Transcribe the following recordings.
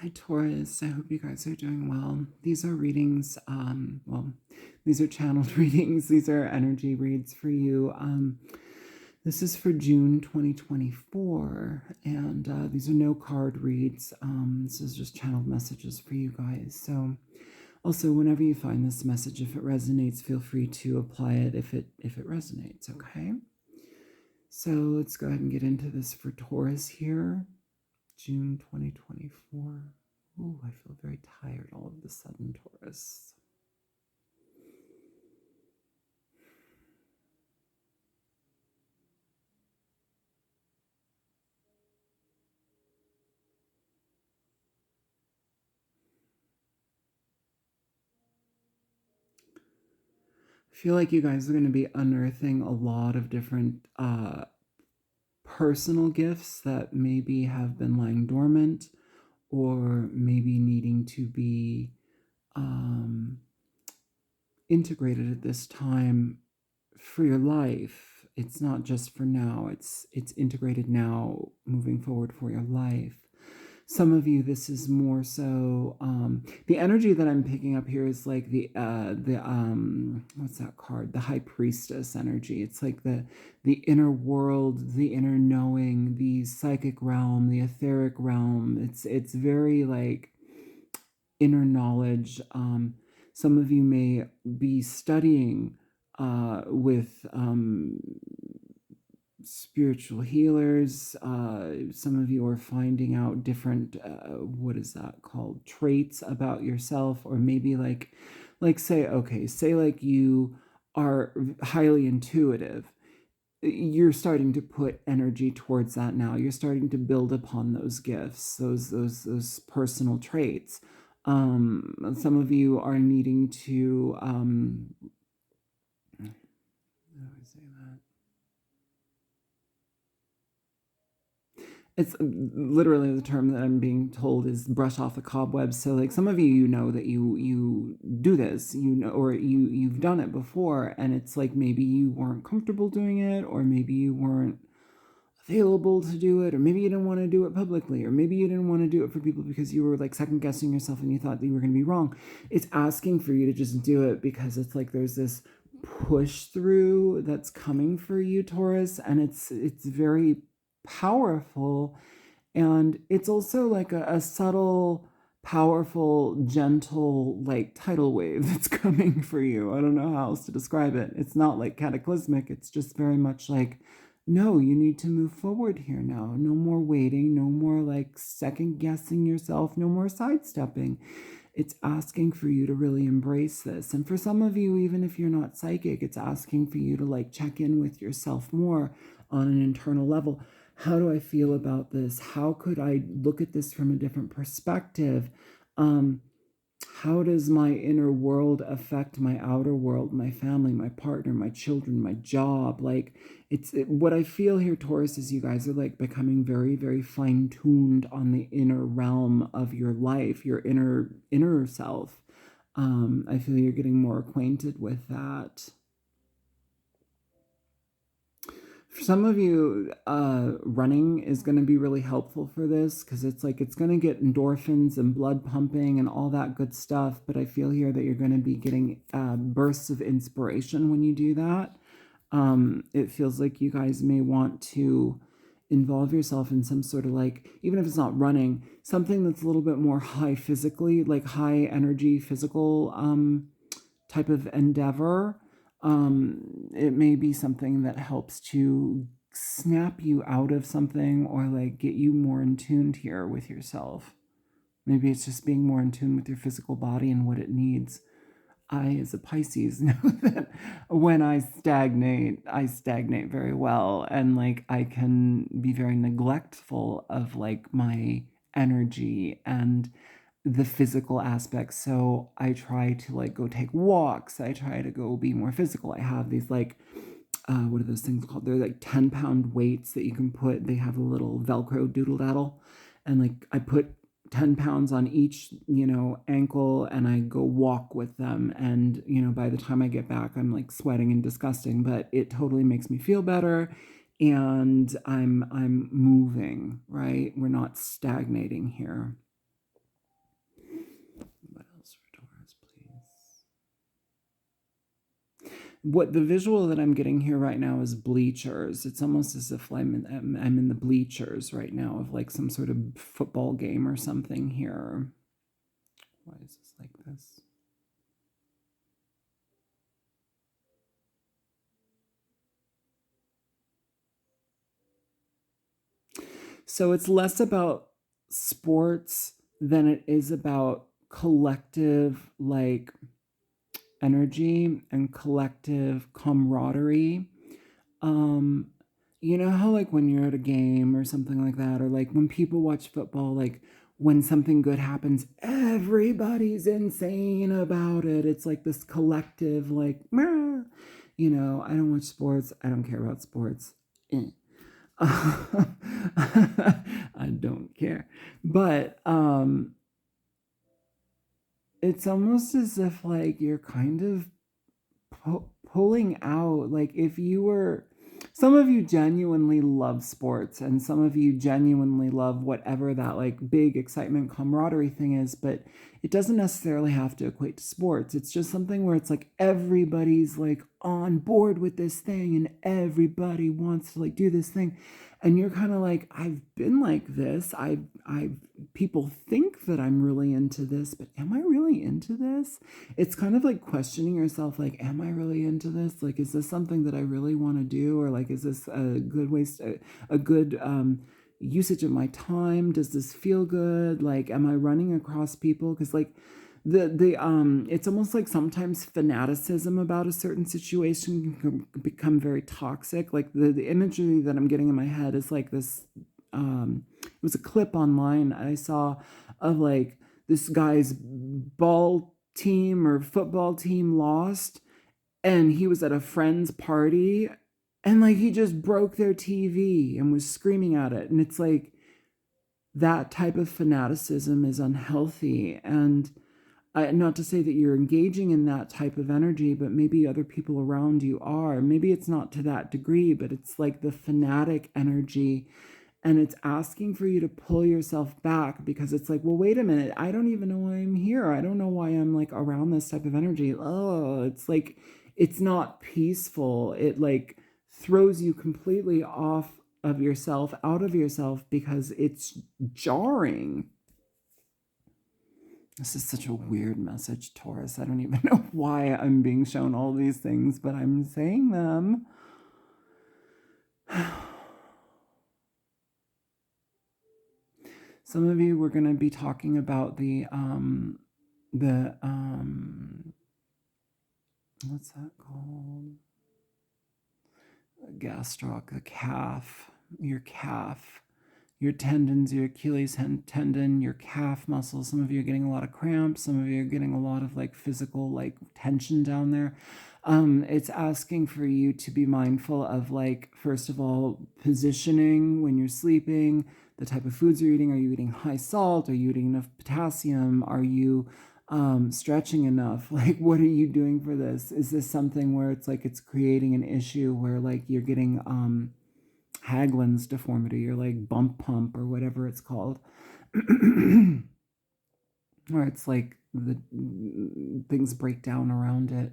Hi, Taurus. I hope you guys are doing well. These are readings, these are channeled readings. These are energy reads for you. This is for June 2024, and these are no card reads. This is just channeled messages for you guys. So, also, whenever you find this message, if it resonates, feel free to apply it if it resonates, okay? So let's go ahead and get into this for Taurus here. June 2024. Ooh, I feel very tired all of a sudden, Taurus. I feel like you guys are going to be unearthing a lot of different personal gifts that maybe have been lying dormant or maybe needing to be integrated at this time for your life. It's not just for now. It's integrated now, moving forward for your life. Some of you, this is more so the energy that I'm picking up here is like the what's that card? The High Priestess energy. It's like the inner world, the inner knowing, the psychic realm, the etheric realm. It's very like inner knowledge. Some of you may be studying with spiritual healers. Some of you are finding out different, what is that called? Traits about yourself, or maybe say like you are highly intuitive. You're starting to put energy towards that now. You're starting to build upon those gifts, those personal traits. Some of you are needing to, how do I say that? It's literally the term that I'm being told is brush off the cobwebs. So like some of you, you know that you do this, you know, or you've done it before, and it's like maybe you weren't comfortable doing it, or maybe you weren't available to do it, or maybe you didn't want to do it publicly, or maybe you didn't want to do it for people because you were like second guessing yourself and you thought that you were going to be wrong. It's asking for you to just do it because it's like there's this push through that's coming for you, Taurus, and it's very powerful, and it's also like a subtle, powerful, gentle like tidal wave that's coming for you. I don't know how else to describe it. It's not like cataclysmic. It's just very much like, no, you need to move forward here now. No more waiting, no more like second guessing yourself, no more sidestepping. It's asking for you to really embrace this. And for some of you, even if you're not psychic, it's asking for you to like check in with yourself more on an internal level. How do I feel about this? How could I look at this from a different perspective? How does my inner world affect my outer world, my family, my partner, my children, my job? Like what I feel here, Taurus, is you guys are like becoming very, very fine-tuned on the inner realm of your life, your inner self. I feel you're getting more acquainted with that. For some of you, running is going to be really helpful for this because it's like it's going to get endorphins and blood pumping and all that good stuff. But I feel here that you're going to be getting bursts of inspiration when you do that. It feels like you guys may want to involve yourself in some sort of like, even if it's not running, something that's a little bit more high physically, like high energy physical type of endeavor. It may be something that helps to snap you out of something or like get you more in tune here with yourself. Maybe it's just being more in tune with your physical body and what it needs. I, as a Pisces, know that when I stagnate very well. And like I can be very neglectful of like my energy and the physical aspects. So I try to like go take walks. I try to go be more physical. I have these like, what are those things called? They're like 10-pound weights that you can put. They have a little Velcro doodle daddle. And like I put 10 pounds on each, ankle, and I go walk with them. And, by the time I get back, I'm like sweating and disgusting, but it totally makes me feel better. And I'm moving, right? We're not stagnating here. What the visual that I'm getting here right now is bleachers. It's almost as if I'm in the bleachers right now of like some sort of football game or something here. Why is this like this? So it's less about sports than it is about collective like energy and collective camaraderie. Um, you know how like when you're at a game or something like that, or like when people watch football, like when something good happens, everybody's insane about it. It's like this collective, like, "Meh." You know, I don't watch sports. I don't care about sports. Eh. I don't care. But it's almost as if like you're kind of pulling out, like if you were, some of you genuinely love sports and some of you genuinely love whatever that like big excitement camaraderie thing is, but it doesn't necessarily have to equate to sports. It's just something where it's like everybody's like on board with this thing and everybody wants to like do this thing, and you're kind of like, I've been like this, I've people think that I'm really into this, but am I really into this? It's kind of like questioning yourself, like, am I really into this? Like, is this something that I really want to do? Or like, is this a good waste, a good usage of my time? Does this feel good? Like, am I running across people? Because like the it's almost like sometimes fanaticism about a certain situation can become very toxic. Like the imagery that I'm getting in my head is like this. It was a clip online I saw of like this guy's ball team or football team lost, and he was at a friend's party, and like he just broke their TV and was screaming at it, and it's like that type of fanaticism is unhealthy. And not to say that you're engaging in that type of energy, but maybe other people around you are. Maybe it's not to that degree, but it's like the fanatic energy, and it's asking for you to pull yourself back, because it's like, well, wait a minute, I don't even know why I'm here. I don't know why I'm like around this type of energy. Oh, it's like, it's not peaceful. It like throws you completely off of yourself, out of yourself, because it's jarring. This is such a weird message, Taurus. I don't even know why I'm being shown all these things, but I'm saying them. Some of you, we're going to be talking about the what's that called? Gastroc, the calf, your tendons, your Achilles tendon, your calf muscles. Some of you are getting a lot of cramps. Some of you are getting a lot of like physical like tension down there. It's asking for you to be mindful of like, first of all, positioning when you're sleeping, the type of foods you're eating. Are you eating high salt? Are you eating enough potassium? Are you stretching enough? Like, what are you doing for this? Is this something where it's like it's creating an issue where like you're getting Haglund's deformity or like bump pump or whatever it's called, where it's like the things break down around it.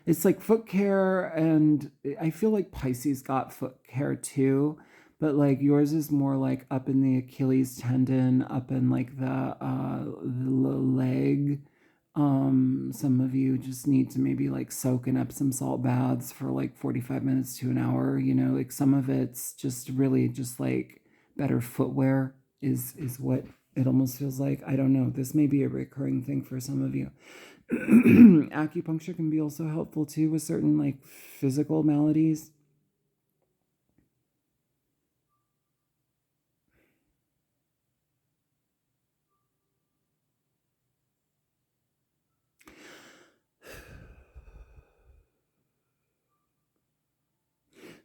It's like foot care, and I feel like Pisces got foot care too, but like yours is more like up in the Achilles tendon, up in like the leg. Some of you just need to maybe like soak in Epsom salt baths for like 45 minutes to an hour. You know, like some of it's just really just like better footwear is what it almost feels like. I don't know. This may be a recurring thing for some of you. Acupuncture can be also helpful too with certain like physical maladies.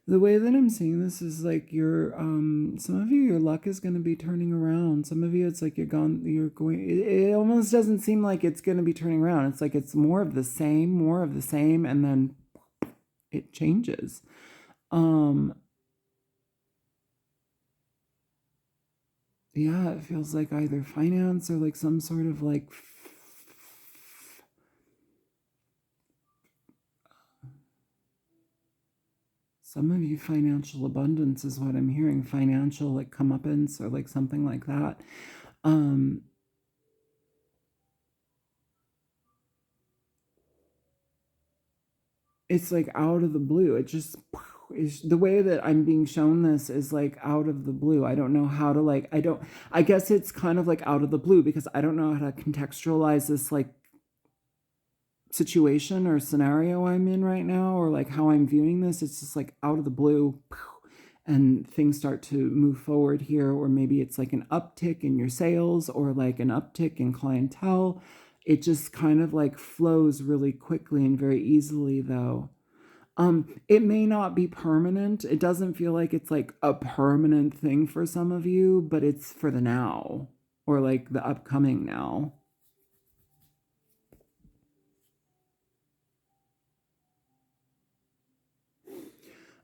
The way that I'm seeing this is like your some of you, your luck is going to be turning around. Some of you, it's like you're going, it almost doesn't seem like it's going to be turning around. It's like it's more of the same, and then it changes. um yeah, it feels like either finance or like some sort of like some of you, financial abundance is what I'm hearing. Financial, like, comeuppance or like something like that. It's like out of the blue. It just is the way that I'm being shown this is like out of the blue. I don't know how to like, I guess it's kind of like out of the blue because I don't know how to contextualize this like situation or scenario I'm in right now, or like how I'm viewing this. It's just like out of the blue, and things start to move forward here, or maybe it's like an uptick in your sales or like an uptick in clientele. It just kind of like flows really quickly and very easily though. It may not be permanent. It doesn't feel like it's like a permanent thing for some of you, but it's for the now or like the upcoming now.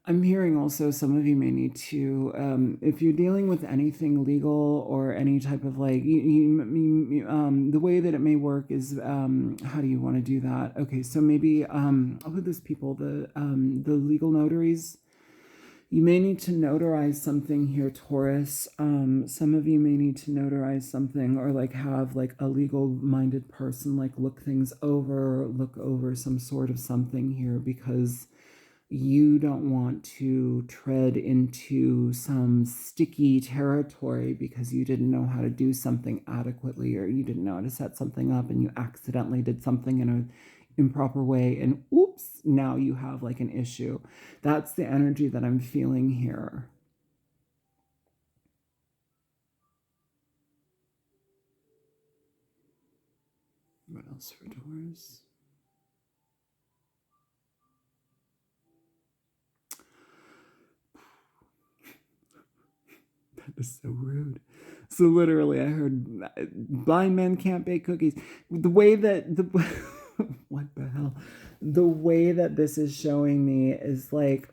I'm hearing also some of you may need to, if you're dealing with anything legal or any type of like, the way that it may work is, how do you want to do that? Okay, so maybe, I'll put this people, the legal notaries. You may need to notarize something here, Taurus. Some of you may need to notarize something or like have like a legal minded person like look things over, look over some sort of something here because you don't want to tread into some sticky territory because you didn't know how to do something adequately or you didn't know how to set something up and you accidentally did something in an improper way and oops, now you have like an issue. That's the energy that I'm feeling here. What else for Taurus? That is so rude. So literally, I heard blind men can't bake cookies. The way that the what the hell? The way that this is showing me is like,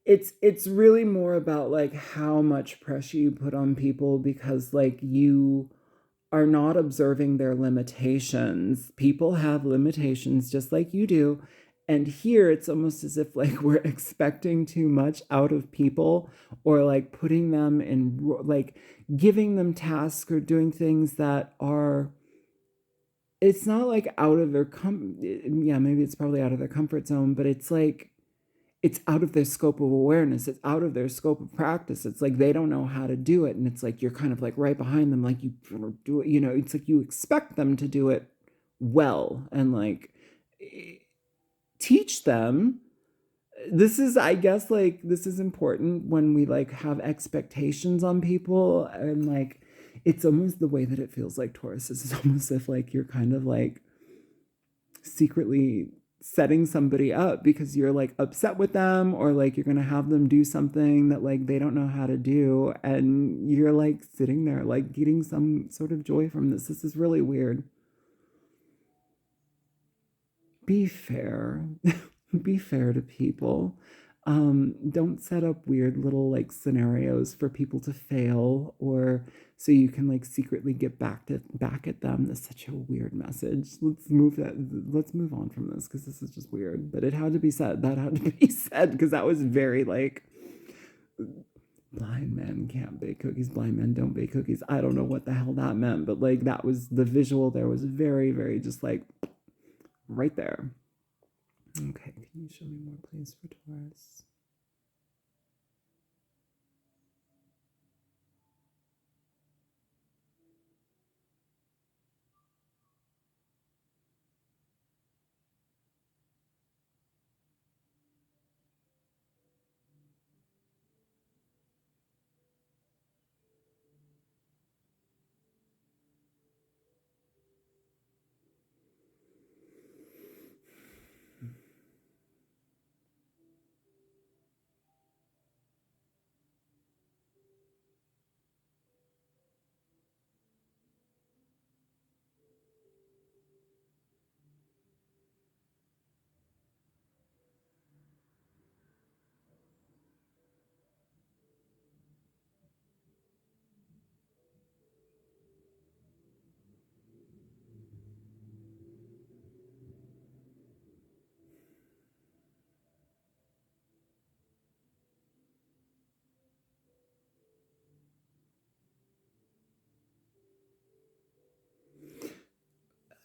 it's really more about like how much pressure you put on people because like you are not observing their limitations. People have limitations just like you do. And here it's almost as if like we're expecting too much out of people or like putting them in like giving them tasks or doing things that are it's not like out of their yeah, maybe it's probably out of their comfort zone, but it's like it's out of their scope of awareness. It's out of their scope of practice. It's like they don't know how to do it. And it's like you're kind of like right behind them, like you do it, it's like you expect them to do it well and like teach them. This is, I guess, like this is important when we like have expectations on people and like it's almost the way that it feels like Taurus. It's almost as if like you're kind of like secretly setting somebody up because you're like upset with them or like you're going to have them do something that like they don't know how to do and you're like sitting there like getting some sort of joy from this. This is really weird. Be fair. Be fair to people. Don't set up weird little like scenarios for people to fail or so you can like secretly get back at them. That's such a weird message. Let's move on from this because this is just weird. But it had to be said. That had to be said because that was very like blind men can't bake cookies, blind men don't bake cookies. I don't know what the hell that meant, but like that was the visual there was very, very just like right there. Okay, can you show me more, please, for Taurus?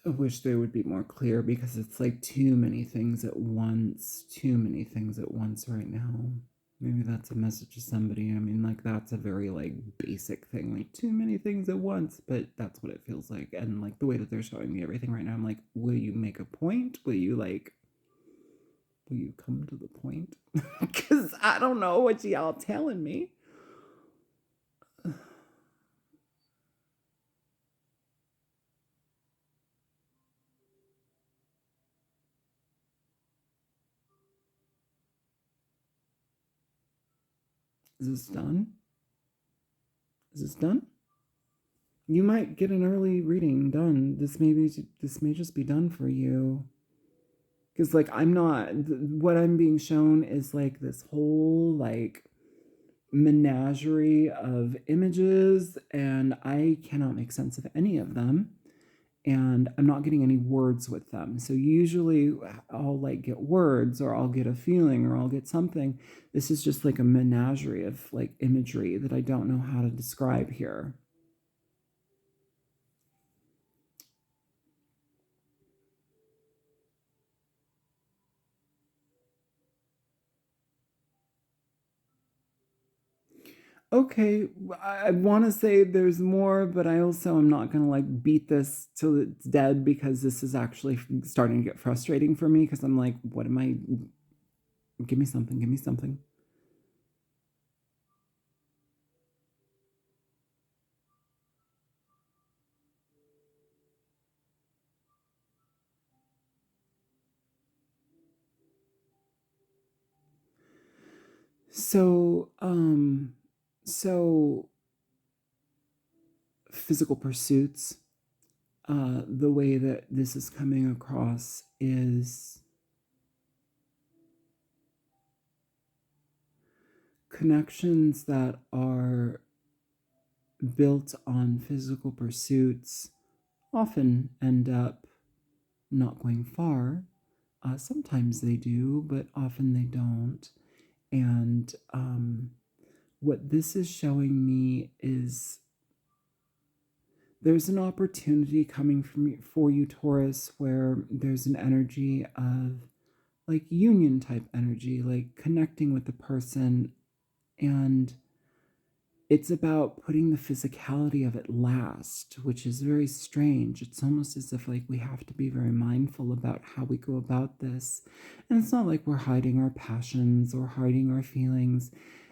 I wish they would be more clear because it's like too many things at once. Too many things at once right now. Maybe that's a message to somebody. I mean, like, that's a very, like, basic thing. Like, too many things at once. But that's what it feels like. And, like, the way that they're showing me everything right now, I'm like, will you make a point? Will you come to the point? Because I don't know what y'all telling me. Is this done? Is this done? You might get an early reading done. This may just be done for you. Because like I'm not what I'm being shown is like this whole like menagerie of images, and I cannot make sense of any of them. And I'm not getting any words with them. So usually I'll like get words or I'll get a feeling or I'll get something. This is just like a menagerie of like imagery that I don't know how to describe here. Okay, I want to say there's more, but I also am not going to like beat this till it's dead because this is actually starting to get frustrating for me because I'm like, what am I? Give me something, give me something. So, so physical pursuits, the way that this is coming across is connections that are built on physical pursuits often end up not going far. Sometimes they do, but often they don't. And what this is showing me is there's an opportunity coming for you, Taurus, where there's an energy of like union type energy, like connecting with the person, and it's about putting the physicality of it last, which is very strange. It's almost as if like we have to be very mindful about how we go about this. And it's not like we're hiding our passions or hiding our feelings.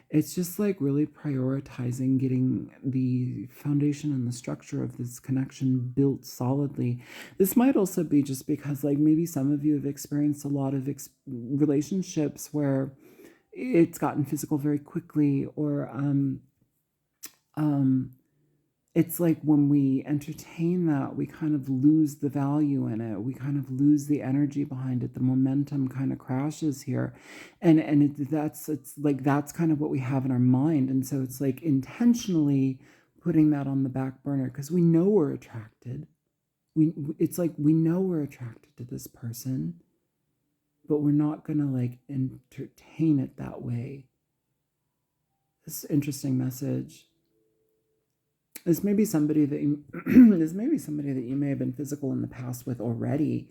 It's just like really prioritizing getting the foundation and the structure of this connection built solidly. This might also be just because like maybe some of you have experienced a lot of relationships where it's gotten physical very quickly, or um, it's like when we entertain that, we kind of lose the value in it. We kind of lose the energy behind it. The momentum kind of crashes here, and it's like that's kind of what we have in our mind, and so it's like intentionally putting that on the back burner because we know we're attracted. It's like we know we're attracted to this person, but we're not gonna like entertain it that way. This interesting message. This may be somebody that you, this may be somebody that you may have been physical in the past with already,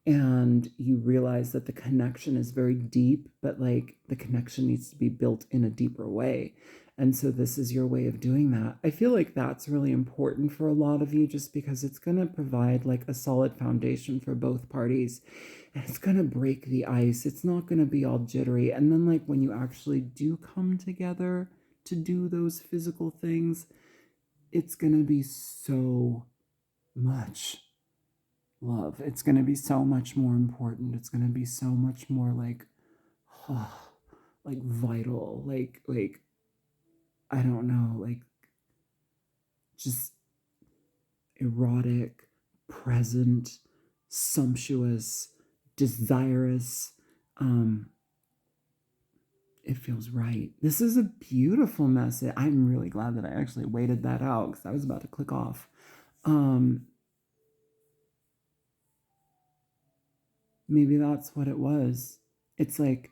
and you realize that the connection is very deep, but like the connection needs to be built in a deeper way. And so this is your way of doing that. I feel like that's really important for a lot of you just because it's going to provide like a solid foundation for both parties, and it's going to break the ice. It's not going to be all jittery. And then like when you actually do come together to do those physical things, it's going to be so much love. It's going to be so much more important. It's going to be so much more like, oh, like vital, like, I don't know, like just erotic, present, sumptuous, desirous. It feels right. This is a beautiful message. I'm really glad that I actually waited that out because I was about to click off. Maybe that's what it was. It's like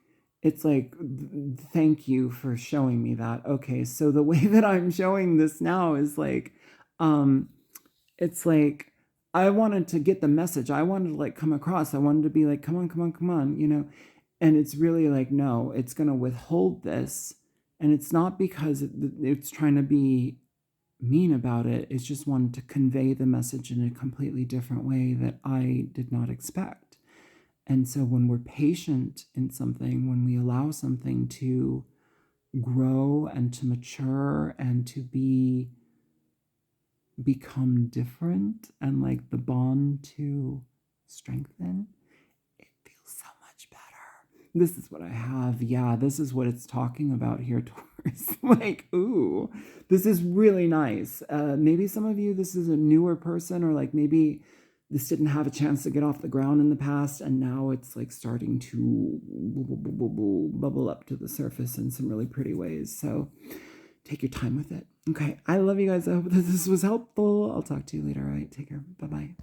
thank you for showing me that. Okay, so the way that I'm showing this now is like it's like I wanted to get the message. I wanted to like come across. I wanted to be like, come on, come on, come on, you know? And it's really like, no, it's going to withhold this. And it's not because it's trying to be mean about it. It's just wanted to convey the message in a completely different way that I did not expect. And so when we're patient in something, when we allow something to grow and to mature and to become different and like the bond to strengthen, it feels so much better. This is what I have. Yeah, this is what it's talking about here, Taurus. Like, ooh, this is really nice. Maybe some of you, this is a newer person, or like maybe this didn't have a chance to get off the ground in the past, and now it's like starting to bubble up to the surface in some really pretty ways. So take your time with it. Okay, I love you guys. I hope that this was helpful. I'll talk to you later. All right, take care. Bye-bye.